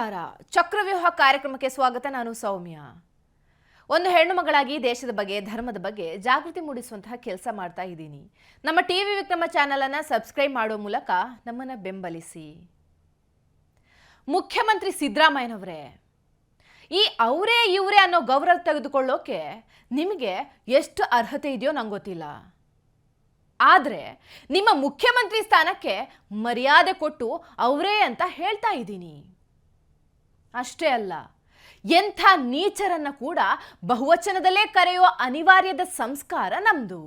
ನಮಸ್ಕಾರ. ಚಕ್ರವ್ಯೂಹ ಕಾರ್ಯಕ್ರಮಕ್ಕೆ ಸ್ವಾಗತ. ನಾನು ಸೌಮ್ಯ. ಒಂದು ಹೆಣ್ಣು ಮಗಳಾಗಿ ದೇಶದ ಬಗ್ಗೆ, ಧರ್ಮದ ಬಗ್ಗೆ ಜಾಗೃತಿ ಮೂಡಿಸುವಂತಹ ಕೆಲಸ ಮಾಡ್ತಾ ಇದ್ದೀನಿ. ನಮ್ಮ ಟಿವಿ ವಿಕ್ರಮ ಚಾನೆಲ್ ಅನ್ನು ಸಬ್ಸ್ಕ್ರೈಬ್ ಮಾಡೋ ಮೂಲಕ ನಮ್ಮನ್ನು ಬೆಂಬಲಿಸಿ. ಮುಖ್ಯಮಂತ್ರಿ ಸಿದ್ದರಾಮಯ್ಯನವರೇ, ಈ ಅವರೇ ಇವರೇ ಅನ್ನೋ ಗೌರವ ತೆಗೆದುಕೊಳ್ಳೋಕೆ ನಿಮಗೆ ಎಷ್ಟು ಅರ್ಹತೆ ಇದೆಯೋ ನಂಗೆ ಗೊತ್ತಿಲ್ಲ. ಆದರೆ ನಿಮ್ಮ ಮುಖ್ಯಮಂತ್ರಿ ಸ್ಥಾನಕ್ಕೆ ಮರ್ಯಾದೆ ಕೊಟ್ಟು ಅವರೇ ಅಂತ ಹೇಳ್ತಾ ಇದ್ದೀನಿ. ಅಷ್ಟೇ ಅಲ್ಲ, ಎಂಥ ನೀಚರನ್ನ ಕೂಡ ಬಹುವಚನದಲ್ಲೇ ಕರೆಯುವ ಅನಿವಾರ್ಯದ ಸಂಸ್ಕಾರ ನಮ್ದು.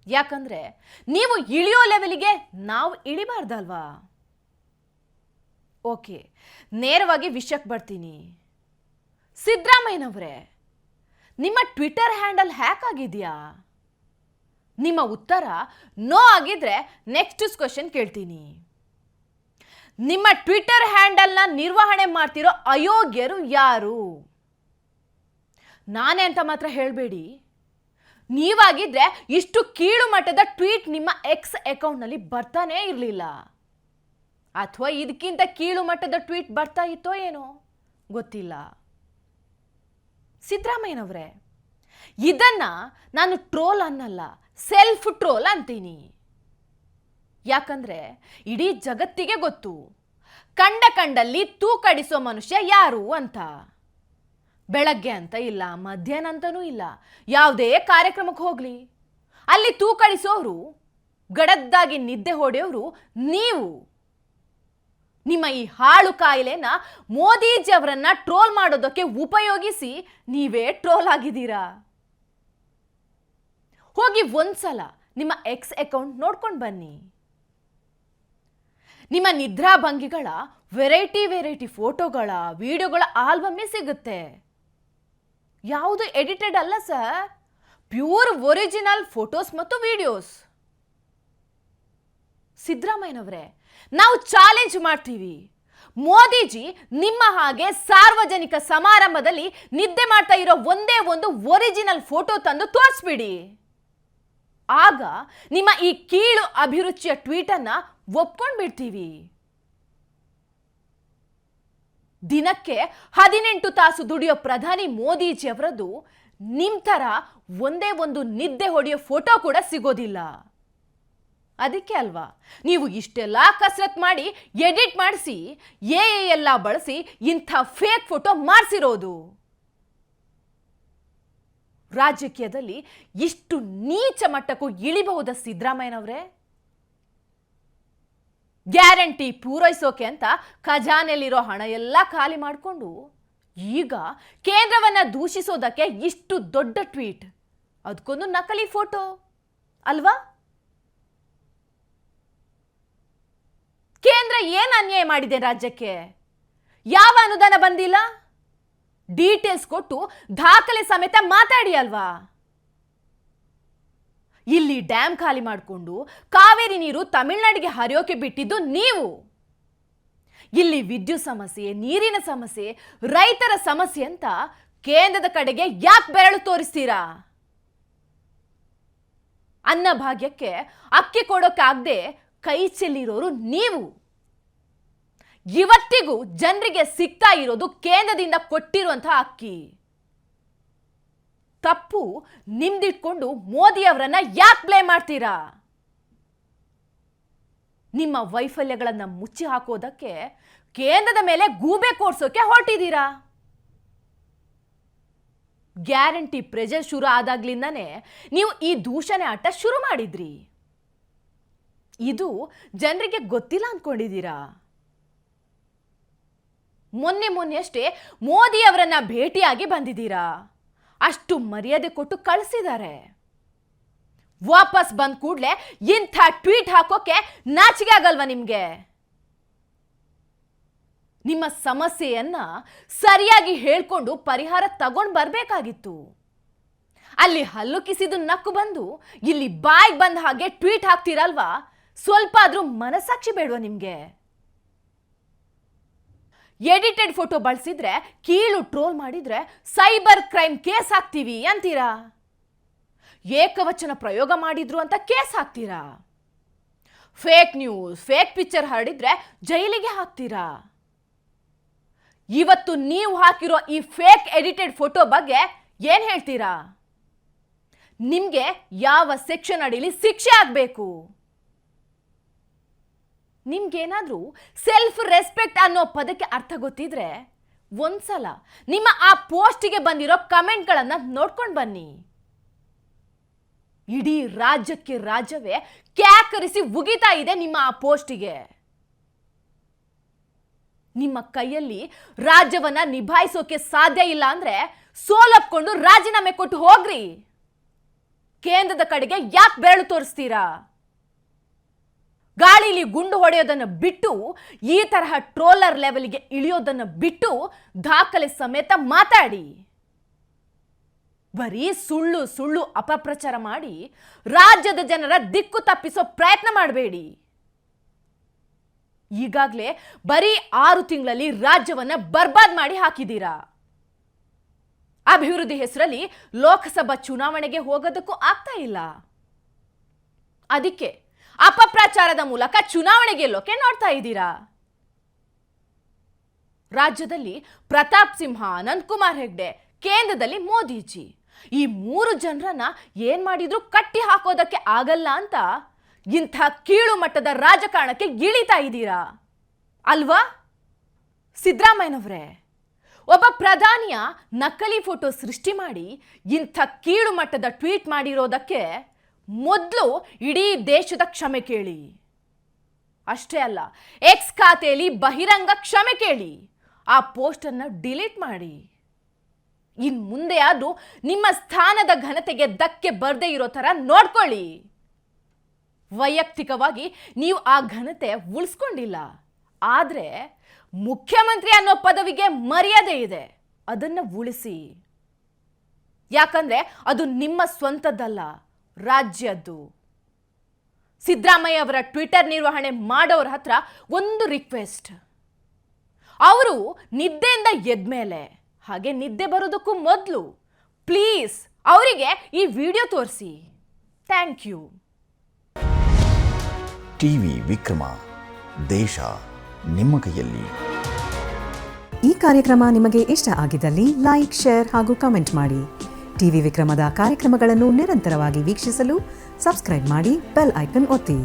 ಯಾಕಂದ್ರೆ ನೀವು ಇಳಿಯೋ ಲೆವೆಲ್ಗೆ ನಾವು ಇಳಿಬಾರ್ದಲ್ವಾ? ಓಕೆ, ನೇರವಾಗಿ ವಿಷಯಕ್ಕೆ ಬರ್ತೀನಿ. ಸಿದ್ದರಾಮಯ್ಯನವರೇ, ನಿಮ್ಮ ಟ್ವಿಟರ್ ಹ್ಯಾಂಡಲ್ ಹ್ಯಾಕ್ ಆಗಿದೆಯಾ? ನಿಮ್ಮ ಉತ್ತರ ನೋ ಆಗಿದ್ರೆ ನೆಕ್ಸ್ಟ್ ಕ್ವೆಶ್ಚನ್ ಕೇಳ್ತೀನಿ. ನಿಮ್ಮ ಟ್ವಿಟರ್ ಹ್ಯಾಂಡಲ್ನ ನಿರ್ವಹಣೆ ಮಾಡ್ತಿರೋ ಅಯೋಗ್ಯರು ಯಾರು? ನಾನೇ ಅಂತ ಮಾತ್ರ ಹೇಳಬೇಡಿ. ನೀವಾಗಿದ್ರೆ ಇಷ್ಟು ಕೀಳು ಮಟ್ಟದ ಟ್ವೀಟ್ ನಿಮ್ಮ ಎಕ್ಸ್ ಅಕೌಂಟ್ನಲ್ಲಿ ಬರ್ತಾನೇ ಇರಲಿಲ್ಲ. ಅಥವಾ ಇದಕ್ಕಿಂತ ಕೀಳು ಮಟ್ಟದ ಟ್ವೀಟ್ ಬರ್ತಾ ಇತ್ತೋ ಏನೋ ಗೊತ್ತಿಲ್ಲ. ಸಿದ್ದರಾಮಯ್ಯನವರೇ, ಇದನ್ನ ನಾನು ಟ್ರೋಲ್ ಅನ್ನಲ್ಲ, ಸೆಲ್ಫ್ ಟ್ರೋಲ್ ಅಂತೀನಿ. ಯಾಕಂದ್ರೆ ಇಡೀ ಜಗತ್ತಿಗೆ ಗೊತ್ತು ಕಂಡಲ್ಲಿ ತೂಕಡಿಸೋ ಮನುಷ್ಯ ಯಾರು ಅಂತ. ಬೆಳಗ್ಗೆ ಅಂತ ಇಲ್ಲ, ಮಧ್ಯಾಹ್ನ ಅಂತನೂ ಇಲ್ಲ, ಯಾವುದೇ ಕಾರ್ಯಕ್ರಮಕ್ಕೆ ಹೋಗ್ಲಿ ಅಲ್ಲಿ ತೂಕಡಿಸೋರು, ಗಡದ್ದಾಗಿ ನಿದ್ದೆ ಹೊಡೆಯೋರು ನೀವು. ನಿಮ್ಮ ಈ ಹಾಳು ಕಾಯಿಲೆನ ಮೋದಿಜಿ ಅವರನ್ನ ಟ್ರೋಲ್ ಮಾಡೋದಕ್ಕೆ ಉಪಯೋಗಿಸಿ ನೀವೇ ಟ್ರೋಲ್ ಆಗಿದ್ದೀರಾ. ಹೋಗಿ ಒಂದ್ಸಲ ನಿಮ್ಮ ಎಕ್ಸ್ ಅಕೌಂಟ್ ನೋಡ್ಕೊಂಡು ಬನ್ನಿ. ನಿಮ್ಮ ನಿದ್ರಾಭಂಗಿಗಳ ವೆರೈಟಿ ಫೋಟೋಗಳ, ವಿಡಿಯೋಗಳ ಆಲ್ಬಮ್ಮೇ ಸಿಗುತ್ತೆ. ಯಾವುದು ಎಡಿಟೆಡ್ ಅಲ್ಲ ಸರ್, ಪ್ಯೂರ್ ಒರಿಜಿನಲ್ ಫೋಟೋಸ್ ಮತ್ತು ವಿಡಿಯೋಸ್. ಸಿದ್ದರಾಮಯ್ಯನವರೇ, ನಾವು ಚಾಲೆಂಜ್ ಮಾಡ್ತೀವಿ. ಮೋದಿಜಿ ನಿಮ್ಮ ಹಾಗೆ ಸಾರ್ವಜನಿಕ ಸಮಾರಂಭದಲ್ಲಿ ನಿದ್ದೆ ಮಾಡ್ತಾ ಇರೋ ಒಂದೇ ಒಂದು ಒರಿಜಿನಲ್ ಫೋಟೋ ತಂದು ತೋರಿಸ್ಬಿಡಿ. ಆಗ ನಿಮ್ಮ ಈ ಕೀಳು ಅಭಿರುಚಿಯ ಟ್ವೀಟ್ ಅನ್ನ ಒಪ್ಕೊಂಡು ಬಿಡ್ತೀವಿ. ದಿನಕ್ಕೆ 18 ತಾಸು ದುಡಿಯೋ ಪ್ರಧಾನಿ ಮೋದಿಜಿ ಅವರದ್ದು ನಿಮ್ ತರ ಒಂದೇ ಒಂದು ನಿದ್ದೆ ಹೊಡೆಯೋ ಫೋಟೋ ಕೂಡ ಸಿಗೋದಿಲ್ಲ. ಅದಕ್ಕೆ ಅಲ್ವಾ ನೀವು ಇಷ್ಟೆಲ್ಲ ಕಸರತ್ ಮಾಡಿ ಎಡಿಟ್ ಮಾಡಿಸಿ ಎಲ್ಲ ಬಳಸಿ ಇಂಥ ಫೇಕ್ ಫೋಟೋ ಮಾಡಿಸಿರೋದು. ರಾಜಕೀಯದಲ್ಲಿ ಇಷ್ಟು ನೀಚ ಮಟ್ಟಕ್ಕೂ ಇಳಿಬಹುದ ಸಿದ್ದರಾಮಯ್ಯನವರೇ? ಗ್ಯಾರಂಟಿ ಪೂರೈಸೋಕೆ ಅಂತ ಖಜಾನೆಯಲ್ಲಿರೋ ಹಣ ಎಲ್ಲ ಖಾಲಿ ಮಾಡಿಕೊಂಡು ಈಗ ಕೇಂದ್ರವನ್ನ ದೂಷಿಸೋದಕ್ಕೆ ಇಷ್ಟು ದೊಡ್ಡ ಟ್ವೀಟ್, ಅದಕ್ಕೊಂದು ನಕಲಿ ಫೋಟೋ ಅಲ್ವಾ? ಕೇಂದ್ರ ಏನು ಅನ್ಯಾಯ ಮಾಡಿದೆ ರಾಜ್ಯಕ್ಕೆ? ಯಾವ ಅನುದಾನ ಬಂದಿಲ್ಲ? ಡೀಟೇಲ್ಸ್ ಕೊಟ್ಟು ದಾಖಲೆ ಸಮೇತ ಮಾತಾಡಿ ಅಲ್ವಾ? ಇಲ್ಲಿ ಡ್ಯಾಮ್ ಖಾಲಿ ಮಾಡಿಕೊಂಡು ಕಾವೇರಿ ನೀರು ತಮಿಳುನಾಡಿಗೆ ಹರಿಯೋಕೆ ಬಿಟ್ಟಿದ್ದು ನೀವು. ಇಲ್ಲಿ ವಿದ್ಯುತ್ ಸಮಸ್ಯೆ, ನೀರಿನ ಸಮಸ್ಯೆ, ರೈತರ ಸಮಸ್ಯೆ ಅಂತ ಕೇಂದ್ರದ ಕಡೆಗೆ ಯಾಕೆ ಬೆರಳು ತೋರಿಸ್ತೀರಾ? ಅನ್ನಭಾಗ್ಯಕ್ಕೆ ಅಕ್ಕಿ ಕೊಡೋಕ್ಕಾಗದೆ ಕೈ ಚೆಲ್ಲಿರೋರು ನೀವು. ಇವತ್ತಿಗೂ ಜನರಿಗೆ ಸಿಗ್ತಾ ಇರೋದು ಕೇಂದ್ರದಿಂದ ಕೊಟ್ಟಿರುವಂತಹ ಅಕ್ಕಿ. ತಪ್ಪು ನಿಮ್ದಿಟ್ಕೊಂಡು ಮೋದಿ ಅವರನ್ನ ಯಾಕೆ ಬ್ಲೇಮ್ ಮಾಡ್ತೀರಾ? ನಿಮ್ಮ ವೈಫಲ್ಯಗಳನ್ನ ಮುಚ್ಚಿ ಹಾಕೋದಕ್ಕೆ ಕೇಂದ್ರದ ಮೇಲೆ ಗೂಬೆ ಕೋರ್ಸೋಕೆ ಹೊರಟಿದ್ದೀರಾ. ಗ್ಯಾರಂಟಿ ಪ್ರೆಷರ್ ಶುರು ಆದಾಗ್ಲಿಂದಾನೇ ನೀವು ಈ ದೂಷಣೆ ಆಟ ಶುರು ಮಾಡಿದ್ರಿ. ಇದು ಜನರಿಗೆ ಗೊತ್ತಿಲ್ಲ ಅನ್ಕೊಂಡಿದ್ದೀರಾ? ಮೊನ್ನೆಯಷ್ಟೇ ಮೋದಿ ಅವರನ್ನ ಭೇಟಿಯಾಗಿ ಬಂದಿದ್ದೀರಾ. ಅಷ್ಟು ಮರ್ಯಾದೆ ಕೊಟ್ಟು ಕಳಿಸಿದ್ದಾರೆ. ವಾಪಸ್ ಬಂದ ಕೂಡಲೇ ಇಂಥ ಟ್ವೀಟ್ ಹಾಕೋಕೆ ನಾಚಿಕೆ ಆಗಲ್ವಾ ನಿಮ್ಗೆ? ನಿಮ್ಮ ಸಮಸ್ಯೆಯನ್ನ ಸರಿಯಾಗಿ ಹೇಳ್ಕೊಂಡು ಪರಿಹಾರ ತಗೊಂಡು ಬರಬೇಕಾಗಿತ್ತು. ಅಲ್ಲಿ ಹಲ್ಲು ಕಿಸಿದು ನಕ್ಕು ಬಂದು ಇಲ್ಲಿ ಬಾಯಿಗೆ ಬಂದ ಹಾಗೆ ಟ್ವೀಟ್ ಹಾಕ್ತೀರಲ್ವಾ? ಸ್ವಲ್ಪ ಆದ್ರೂ ಮನಸ್ಸಾಕ್ಷಿ ಬೇಡವಾ ನಿಮ್ಗೆ? ಎಡಿಟೆಡ್ ಫೋಟೋ ಬಳಸಿದ್ರೆ, ಕೀಳು ಟ್ರೋಲ್ ಮಾಡಿದ್ರೆ ಸೈಬರ್ ಕ್ರೈಮ್ ಕೇಸ್ ಹಾಕ್ತೀವಿ ಅಂತೀರಾ. ಏಕವಚನ ಪ್ರಯೋಗ ಮಾಡಿದ್ರು ಅಂತ ಕೇಸ್ ಹಾಕ್ತೀರಾ. ಫೇಕ್ ನ್ಯೂಸ್, ಫೇಕ್ ಪಿಕ್ಚರ್ ಹರಡಿದ್ರೆ ಜೈಲಿಗೆ ಹಾಕ್ತೀರಾ. ಇವತ್ತು ನೀವು ಹಾಕಿರೋ ಈ ಫೇಕ್ ಎಡಿಟೆಡ್ ಫೋಟೋ ಬಗ್ಗೆ ಏನ್ ಹೇಳ್ತೀರಾ? ನಿಮ್ಗೆ ಯಾವ ಸೆಕ್ಷನ್ ಅಡಿಲಿ ಶಿಕ್ಷೆ ಆಗ್ಬೇಕು? ನಿಮ್ಗೇನಾದ್ರೂ ಸೆಲ್ಫ್ ರೆಸ್ಪೆಕ್ಟ್ ಅನ್ನೋ ಪದಕ್ಕೆ ಅರ್ಥ ಗೊತ್ತಿದ್ರೆ ಒಂದ್ಸಲ ನಿಮ್ಮ ಆ ಪೋಸ್ಟಿಗೆ ಬಂದಿರೋ ಕಮೆಂಟ್ಗಳನ್ನ ನೋಡ್ಕೊಂಡು ಬನ್ನಿ. ಇಡೀ ರಾಜ್ಯಕ್ಕೆ ರಾಜ್ಯವೇ ಕ್ಯಾಕರಿಸಿ ಉಗಿತಾ ಇದೆ ನಿಮ್ಮ ಆ ಪೋಸ್ಟಿಗೆ. ನಿಮ್ಮ ಕೈಯಲ್ಲಿ ರಾಜ್ಯವನ್ನ ನಿಭಾಯಿಸೋಕೆ ಸಾಧ್ಯ ಇಲ್ಲ ಅಂದ್ರೆ ಸೋಲಪ್ಕೊಂಡು ರಾಜೀನಾಮೆ ಕೊಟ್ಟು ಹೋಗ್ರಿ. ಕೇಂದ್ರದ ಕಡೆಗೆ ಯಾಕೆ ಬೆರಳು ತೋರಿಸ್ತೀರಾ? ಗಾಳಿಲಿ ಗುಂಡು ಹೊಡೆಯೋದನ್ನು ಬಿಟ್ಟು ಈ ತರಹ ಟ್ರೋಲರ್ ಲೆವೆಲ್ಗೆ ಇಳಿಯೋದನ್ನು ಬಿಟ್ಟು ದಾಖಲೆ ಸಮೇತ ಮಾತಾಡಿ. ಬರೀ ಸುಳ್ಳು ಸುಳ್ಳು ಅಪಪ್ರಚಾರ ಮಾಡಿ ರಾಜ್ಯದ ಜನರ ದಿಕ್ಕು ತಪ್ಪಿಸೋ ಪ್ರಯತ್ನ ಮಾಡಬೇಡಿ. ಈಗಾಗಲೇ ಬರೀ 6 ತಿಂಗಳಲ್ಲಿ ರಾಜ್ಯವನ್ನ ಬರ್ಬಾದ್ ಮಾಡಿ ಹಾಕಿದ್ದೀರಾ. ಅಭಿವೃದ್ಧಿ ಹೆಸರಲ್ಲಿ ಲೋಕಸಭಾ ಚುನಾವಣೆಗೆ ಹೋಗೋದಕ್ಕೂ ಆಗ್ತಾ ಇಲ್ಲ. ಅದಕ್ಕೆ ಅಪಪ್ರಚಾರದ ಮೂಲಕ ಚುನಾವಣೆ ಗೆಲ್ಲೋಕೆ ನೋಡ್ತಾ ಇದ್ದೀರಾ. ರಾಜ್ಯದಲ್ಲಿ ಪ್ರತಾಪ್ ಸಿಂಹ, ಅನಂತಕುಮಾರ್ ಹೆಗ್ಡೆ, ಕೇಂದ್ರದಲ್ಲಿ ಮೋದಿಜಿ, ಈ 3 ಜನರನ್ನ ಏನ್ ಮಾಡಿದ್ರು ಕಟ್ಟಿ ಹಾಕೋದಕ್ಕೆ ಆಗಲ್ಲ ಅಂತ ಇಂಥ ಕೀಳು ಮಟ್ಟದ ರಾಜಕಾರಣಕ್ಕೆ ಇಳಿತಾ ಇದ್ದೀರಾ ಅಲ್ವಾ? ಸಿದ್ದರಾಮಯ್ಯನವರೇ, ಒಬ್ಬ ಪ್ರಧಾನಿಯ ನಕಲಿ ಫೋಟೋ ಸೃಷ್ಟಿ ಮಾಡಿ ಇಂಥ ಕೀಳು ಮಟ್ಟದ ಟ್ವೀಟ್ ಮಾಡಿರೋದಕ್ಕೆ ಮೊದಲು ಇಡೀ ದೇಶದ ಕ್ಷಮೆ ಕೇಳಿ. ಅಷ್ಟೇ ಅಲ್ಲ, ಎಕ್ಸ್ ಖಾತೆಯಲ್ಲಿ ಬಹಿರಂಗ ಕ್ಷಮೆ ಕೇಳಿ. ಆ ಪೋಸ್ಟ್ ಅನ್ನು ಡಿಲೀಟ್ ಮಾಡಿ. ಇನ್ ಮುಂದೆ ಅದು ನಿಮ್ಮ ಸ್ಥಾನದ ಘನತೆಗೆ ಧಕ್ಕೆ ಬರದೇ ಇರೋ ತರ ನೋಡ್ಕೊಳ್ಳಿ. ವೈಯಕ್ತಿಕವಾಗಿ ನೀವು ಆ ಘನತೆ ಉಳಿಸ್ಕೊಂಡಿಲ್ಲ, ಆದ್ರೆ ಮುಖ್ಯಮಂತ್ರಿ ಅನ್ನೋ ಪದವಿಗೆ ಮರ್ಯಾದೆ ಇದೆ, ಅದನ್ನ ಉಳಿಸಿ. ಯಾಕಂದ್ರೆ ಅದು ನಿಮ್ಮ ಸ್ವಂತದ್ದಲ್ಲ, ರಾಜ್ಯದ್ದು. ಸಿದ್ದರಾಮಯ್ಯ ಅವರ ಟ್ವಿಟರ್ ನಿರ್ವಹಣೆ ಮಾಡೋರ ಹತ್ರ ಒಂದು ರಿಕ್ವೆಸ್ಟ್. ಅವರು ನಿದ್ದೆಯಿಂದ ಎದ್ಮೇಲೆ, ಹಾಗೆ ನಿದ್ದೆ ಬರೋದಕ್ಕೂ ಮೊದಲು ಪ್ಲೀಸ್ ಅವರಿಗೆ ಈ ವಿಡಿಯೋ ತೋರಿಸಿ. Thank you. ಟಿವಿ ವಿಕ್ರಮ, ದೇಶ ನಿಮ್ಮ ಕೈಯಲ್ಲಿ. ಈ ಕಾರ್ಯಕ್ರಮ ನಿಮಗೆ ಇಷ್ಟ ಆಗಿದ್ದಲ್ಲಿ ಲೈಕ್, ಶೇರ್ ಹಾಗೂ ಕಮೆಂಟ್ ಮಾಡಿ. ಟಿವಿ ವಿಕ್ರಮದ ಕಾರ್ಯಕ್ರಮಗಳನ್ನು ನಿರಂತರವಾಗಿ ವೀಕ್ಷಿಸಲು ಸಬ್ಸ್ಕ್ರೈಬ್ ಮಾಡಿ, ಬೆಲ್ ಐಕನ್ ಒತ್ತಿ.